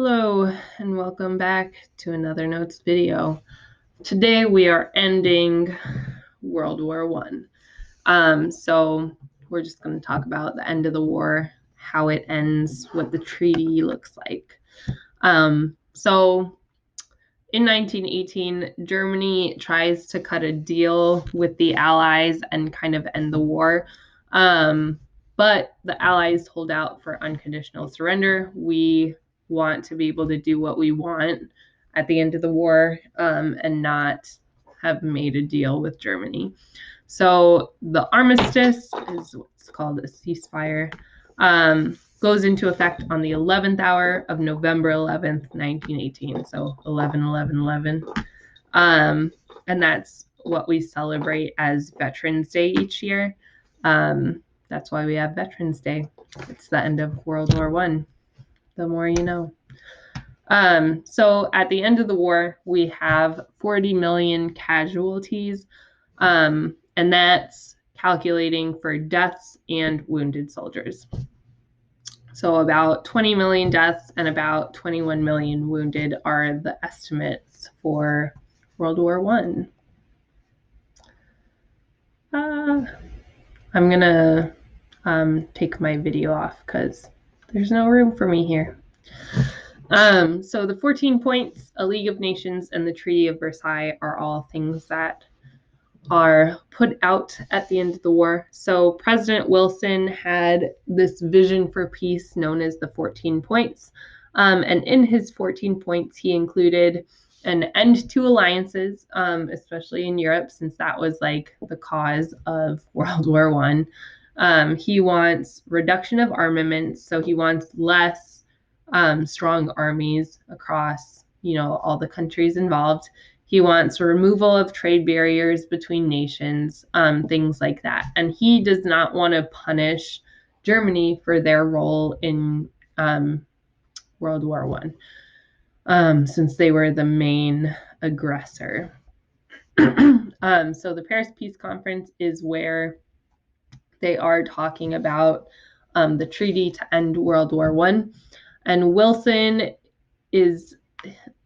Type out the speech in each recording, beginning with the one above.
Hello and welcome back to another notes video. Today we are ending World War I. So we're just going to talk about the end of the war, how it ends, what the treaty looks like. So in 1918, Germany tries to cut a deal with the Allies and kind of end the war. But the Allies hold out for unconditional surrender. We want to be able to do what we want at the end of the war and not have made a deal with Germany. So the armistice is what's called a ceasefire. Goes into effect on the 11th hour of November 11th, 1918. So 11/11/11. And that's what we celebrate as Veterans Day each year. That's why we have Veterans Day. It's the end of World War I. The more you know. So at the end of the war, we have 40 million casualties, and that's calculating for deaths and wounded soldiers. So about 20 million deaths and about 21 million wounded are the estimates for World War I. I'm going to take my video off because there's no room for me here. So the 14 points, a League of Nations, and the Treaty of Versailles are all things that are put out at the end of the war. So President Wilson had this vision for peace known as the 14 points. And in his 14 points, he included an end to alliances, especially in Europe, since that was like the cause of World War I. He wants reduction of armaments, so he wants less strong armies across, all the countries involved. He wants removal of trade barriers between nations, things like that. And he does not want to punish Germany for their role in World War I, since they were the main aggressor. So the Paris Peace Conference is where they are talking about the treaty to end World War I. And Wilson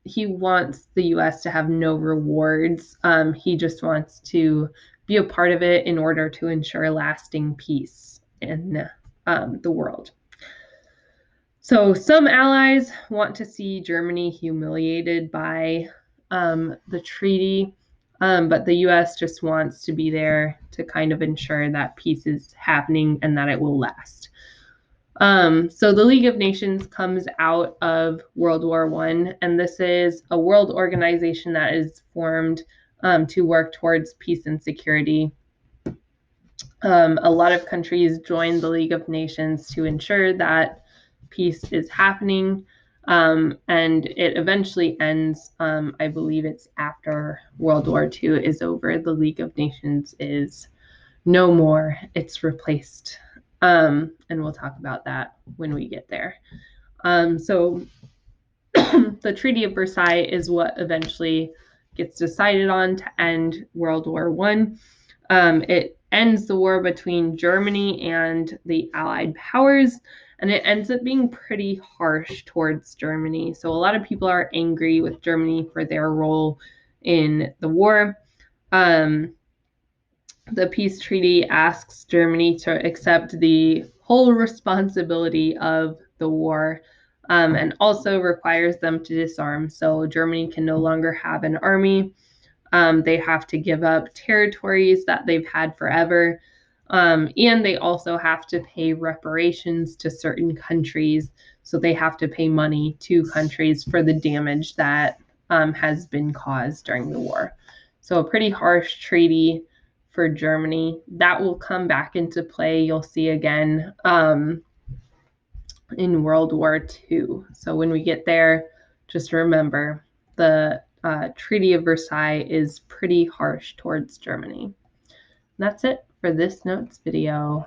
he wants the U.S. to have no rewards. He just wants to be a part of it in order to ensure lasting peace in the world. So some allies want to see Germany humiliated by the treaty, but the U.S. just wants to be there to kind of ensure that peace is happening and that it will last. So the League of Nations comes out of World War I, and this is a world organization that is formed to work towards peace and security. A lot of countries joined the League of Nations to ensure that peace is happening, and it eventually ends. I believe it's after World War II is over. The League of Nations is no more. It's replaced. And we'll talk about that when we get there. So the Treaty of Versailles is what eventually gets decided on to end World War I. It ends the war between Germany and the Allied powers, and it ends up being pretty harsh towards Germany. So a lot of people are angry with Germany for their role in the war. The peace treaty asks Germany to accept the whole responsibility of the war, and also requires them to disarm. So Germany can no longer have an army. They have to give up territories that they've had forever. And they also have to pay reparations to certain countries. So they have to pay money to countries for the damage that has been caused during the war. So a pretty harsh treaty for Germany. That will come back into play, you'll see again in World War II. So when we get there, just remember the Treaty of Versailles is pretty harsh towards Germany. And that's it for this notes video.